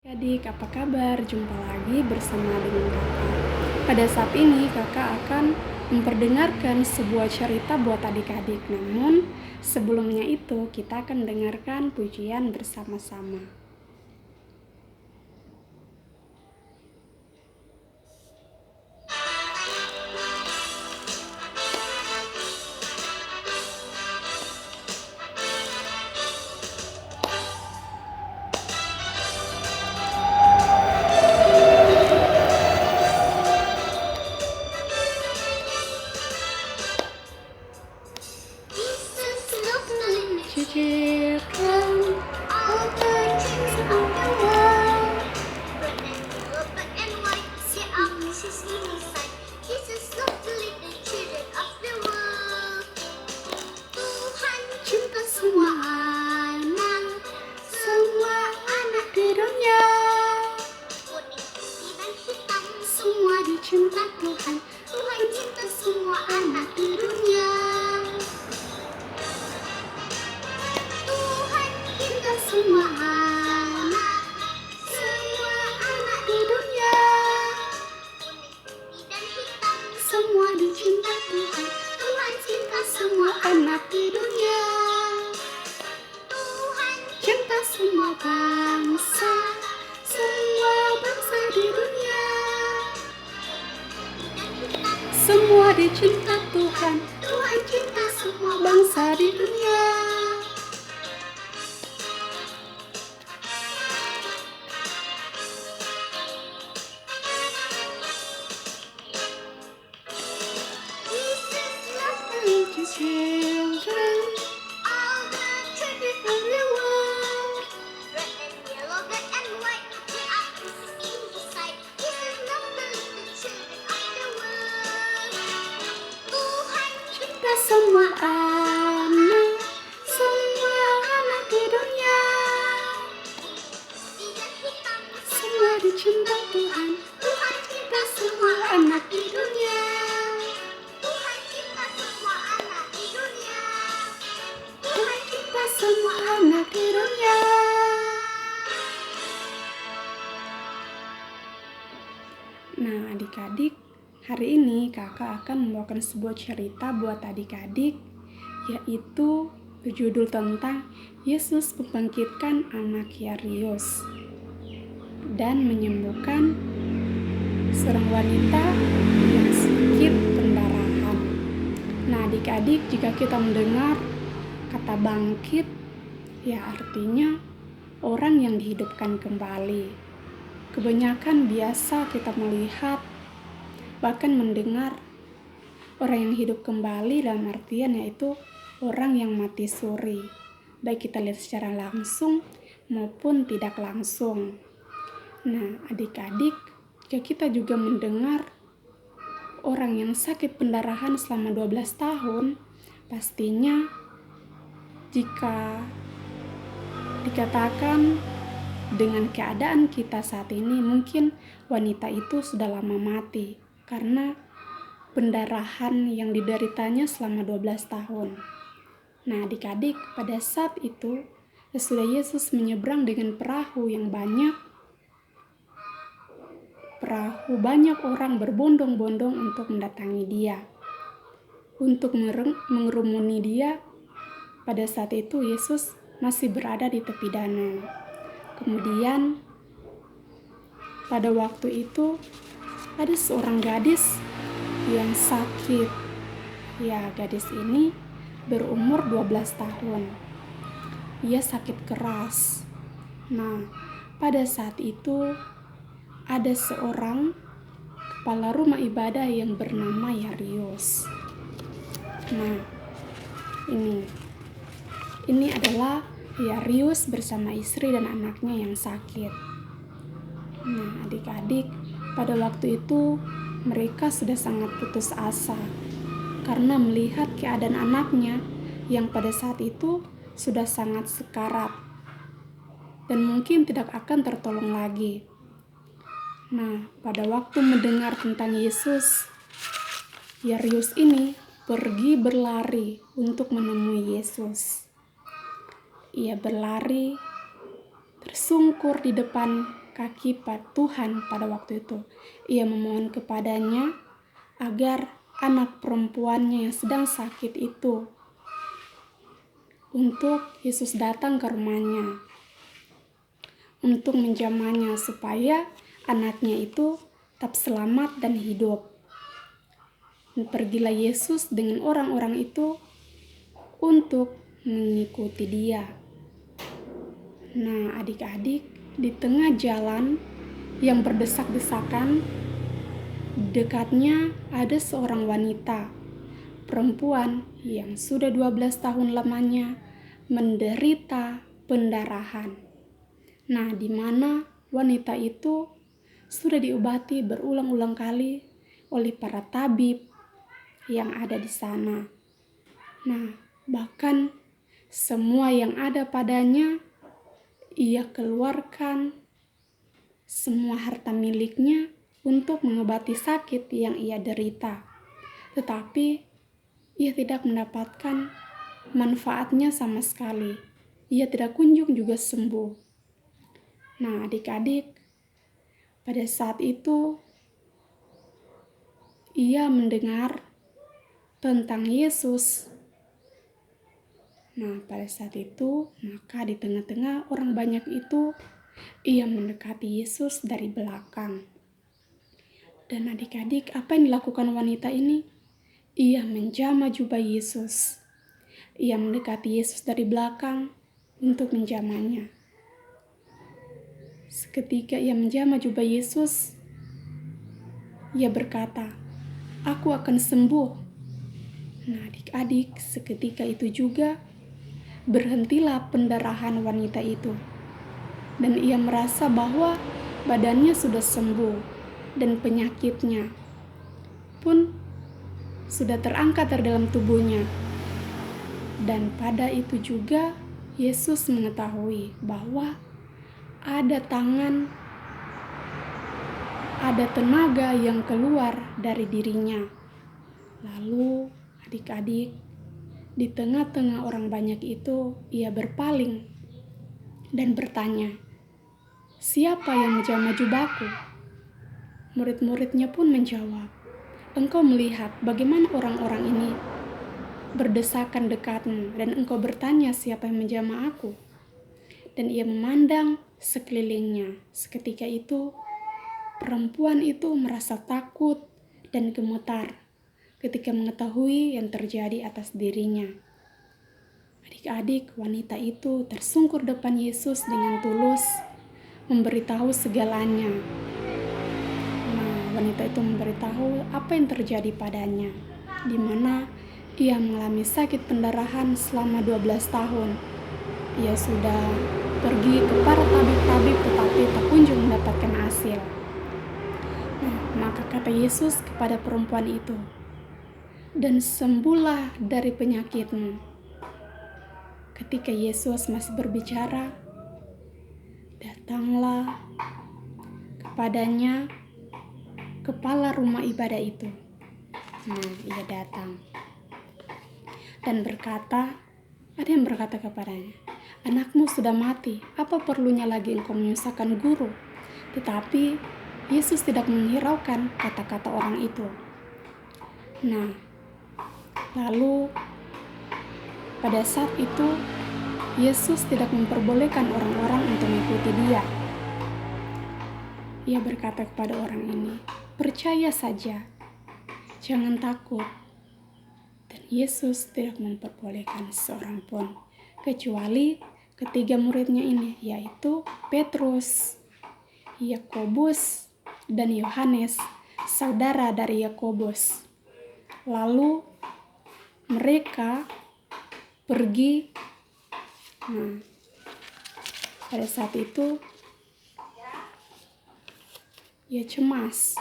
Adik, apa kabar? Jumpa lagi bersama dengan kakak. Pada saat ini kakak akan memperdengarkan sebuah cerita buat adik-adik. Namun sebelumnya itu kita akan dengarkan pujian bersama-sama. Cicipkan all the things of the world. Red and yellow, black and white. See our faces inside. Jesus loved to lead the children of the world. Tuhan cinta semua anak di dunia. kuning, putih dan hitam. Semua dicinta Tuhan. Tuhan cinta semua anak di dunia. Tuhan cinta semua anak di dunia. kuning, putih dan hitam. Semua dicinta Tuhan. Tuhan cinta semua Anak di dunia. Tuhan Cinta semua bangsa. Semua bangsa di dunia. dan hitam. Semua dicinta Tuhan. Tuhan cinta semua Bangsa di dunia. Jesus loves the Little children all the children of the world. red and yellow, black and white. We are pieces in His sight. Jesus loves the little children of the world. Tuhan Cinta semua anak di dunia. putih dan hitam. Semua dicinta Tuhan. Tuhan cinta semua Anak di dunia. Tuhan cinta semua anak di dunia. Tuhan cinta semua anak di dunia. Nah, adik-adik, hari ini kakak akan membawakan sebuah cerita buat adik-adik, yaitu berjudul tentang Yesus membangkitkan anak Yairus dan menyembuhkan seorang wanita yang sakit pendarahan. Nah, adik-adik, jika kita mendengar kata bangkit, ya artinya orang yang dihidupkan kembali. Kebanyakan biasa kita melihat, bahkan mendengar orang yang hidup kembali dalam artian yaitu orang yang mati suri. Baik kita lihat secara langsung maupun tidak langsung. Nah, adik-adik, jika kita juga mendengar orang yang sakit pendarahan selama 12 tahun, pastinya jika dikatakan dengan keadaan kita saat ini, mungkin wanita itu sudah lama mati karena pendarahan yang dideritanya selama 12 tahun. Nah, adik-adik, pada saat itu sesudah Yesus menyeberang dengan perahu yang banyak orang berbondong-bondong untuk mendatangi dia, untuk mengerumuni dia. Pada saat itu Yesus masih berada di tepi danau. Kemudian pada waktu itu ada seorang gadis yang sakit. Ya, gadis ini berumur 12 tahun. Ia sakit keras. Nah, pada saat itu ada seorang kepala rumah ibadah yang bernama Yairus. Nah, ini adalah Yairus bersama istri dan anaknya yang sakit. Nah, adik-adik, pada waktu itu mereka sudah sangat putus asa karena melihat keadaan anaknya yang pada saat itu sudah sangat sekarat dan mungkin tidak akan tertolong lagi. Nah, pada waktu mendengar tentang Yesus, Yairus ini pergi berlari untuk menemui Yesus. Ia berlari tersungkur di depan kaki Tuhan pada waktu itu. Ia memohon kepadanya agar anak perempuannya yang sedang sakit itu untuk Yesus datang ke rumahnya untuk menjamahnya supaya anaknya itu tetap selamat dan hidup. Dan pergilah Yesus dengan orang-orang itu untuk mengikuti dia. Nah, adik-adik, di tengah jalan yang berdesak-desakan, dekatnya ada seorang wanita, perempuan yang sudah 12 tahun lamanya menderita pendarahan. Nah, di mana wanita itu sudah diobati berulang-ulang kali oleh para tabib yang ada di sana. Nah, bahkan semua yang ada padanya ia keluarkan semua harta miliknya untuk mengobati sakit yang ia derita. Tetapi ia tidak mendapatkan manfaatnya sama sekali. Ia tidak kunjung juga sembuh. Nah, adik-adik, pada saat itu ia mendengar tentang Yesus. Nah, pada saat itu, maka di tengah-tengah orang banyak itu, ia mendekati Yesus dari belakang. Dan adik-adik, apa yang dilakukan wanita ini? Ia menjamah jubah Yesus. Ia mendekati Yesus dari belakang untuk menjamahnya. Seketika ia menjamah jubah Yesus, ia berkata, "Aku akan sembuh." Nah, adik-adik, seketika itu juga berhentilah pendarahan wanita itu. Dan ia merasa bahwa badannya sudah sembuh dan penyakitnya pun sudah terangkat dari dalam tubuhnya. Dan pada itu juga Yesus mengetahui bahwa ada tenaga yang keluar dari dirinya. Lalu adik-adik, di tengah-tengah orang banyak itu, ia berpaling dan bertanya, "Siapa yang menjamah jubahku?" Murid-muridnya pun menjawab, "Engkau melihat bagaimana orang-orang ini berdesakan dekatmu, dan engkau bertanya siapa yang menjamah aku?" Dan ia memandang sekelilingnya. Seketika itu, perempuan itu merasa takut dan gemetar ketika mengetahui yang terjadi atas dirinya. Adik-adik, wanita itu tersungkur depan Yesus dengan tulus, memberitahu segalanya. Nah, wanita itu memberitahu apa yang terjadi padanya, di mana ia mengalami sakit pendarahan selama 12 tahun. Ia sudah pergi ke para tabib-tabib tetapi tak kunjung mendapatkan hasil. Nah, maka kata Yesus kepada perempuan itu, "Dan sembuhlah dari penyakitmu." Ketika Yesus masih berbicara, datanglah kepadanya kepala rumah ibadah itu. Nah, ia datang dan ada yang berkata kepadanya, "Anakmu sudah mati, apa perlunya lagi engkau menyusahkan guru?" Tetapi Yesus tidak menghiraukan kata-kata orang itu. Nah, lalu pada saat itu Yesus tidak memperbolehkan orang-orang untuk mengikuti dia. Ia berkata kepada orang ini, "Percaya saja, jangan takut." Dan Yesus tidak memperbolehkan seorang pun, kecuali ketiga muridnya ini, yaitu Petrus, Yakobus, dan Yohanes, saudara dari Yakobus. Lalu mereka pergi. Nah, pada saat itu ia cemas.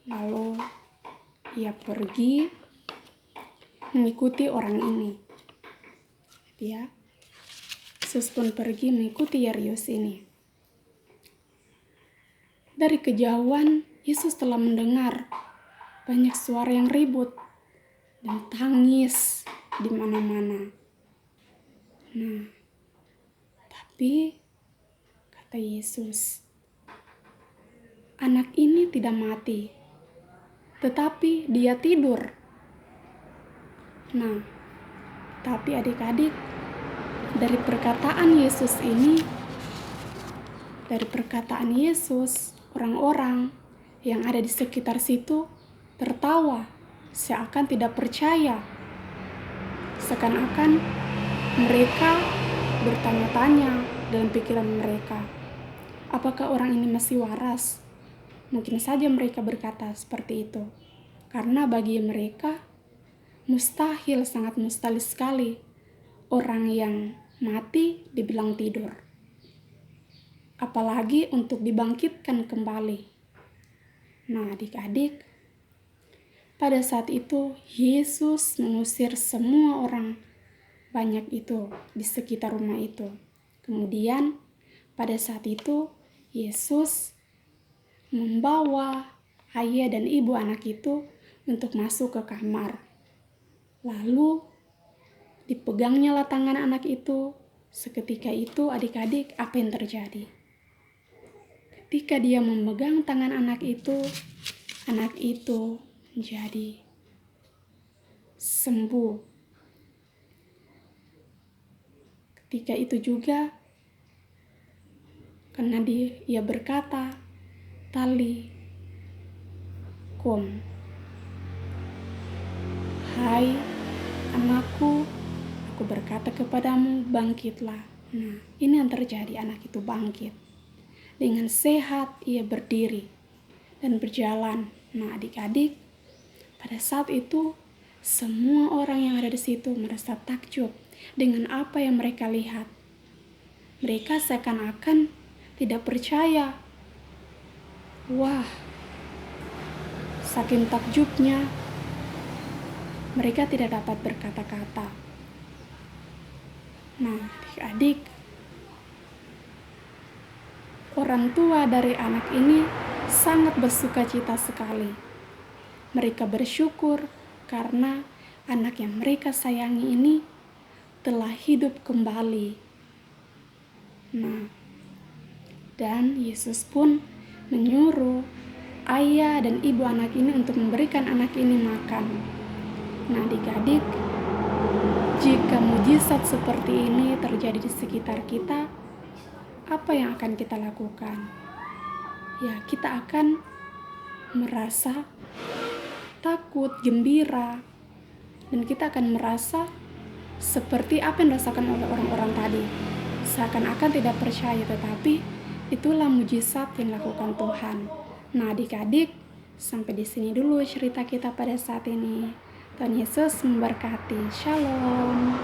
Lalu ia pergi mengikuti orang ini. Ya, Yesus pun pergi mengikuti Yairus ini. Dari kejauhan, Yesus telah mendengar banyak suara yang ribut dan tangis di mana-mana. Nah, tapi kata Yesus, anak ini tidak mati, tetapi dia tidur. Nah, tapi adik-adik, dari perkataan Yesus, orang-orang yang ada di sekitar situ tertawa, seakan tidak percaya. Seakan-akan mereka bertanya-tanya dalam pikiran mereka, apakah orang ini masih waras? Mungkin saja mereka berkata seperti itu, karena bagi mereka mustahil, sangat mustahil sekali orang yang mati dibilang tidur, apalagi untuk dibangkitkan kembali. Nah, adik-adik, pada saat itu Yesus mengusir semua orang banyak itu di sekitar rumah itu. Kemudian pada saat itu Yesus membawa ayah dan ibu anak itu untuk masuk ke kamar. Lalu dipegangnya lah tangan anak itu. Seketika itu adik-adik, apa yang terjadi? Ketika dia memegang tangan anak itu menjadi sembuh. Ketika itu juga, karena ia berkata, "Tali kum." Hai anakku, aku berkata kepadamu, bangkitlah. Nah, ini yang terjadi, anak itu bangkit. Dengan sehat ia berdiri dan berjalan. Nah, adik-adik, pada saat itu semua orang yang ada di situ merasa takjub dengan apa yang mereka lihat. Mereka seakan-akan tidak percaya. Wah, saking takjubnya, mereka tidak dapat berkata-kata. Nah, adik-adik, orang tua dari anak ini sangat bersukacita sekali. Mereka bersyukur karena anak yang mereka sayangi ini telah hidup kembali. Nah, dan Yesus pun menyuruh ayah dan ibu anak ini untuk memberikan anak ini makan. Nah, adik-adik, jika mujizat seperti ini terjadi di sekitar kita, apa yang akan kita lakukan? Ya, kita akan merasa takut, gembira, dan kita akan merasa seperti apa yang dirasakan oleh orang-orang tadi. Seakan-akan tidak percaya, tetapi itulah mujizat yang dilakukan Tuhan. Nah, adik-adik, sampai di sini dulu cerita kita pada saat ini. Tuhan Yesus memberkati. Shalom.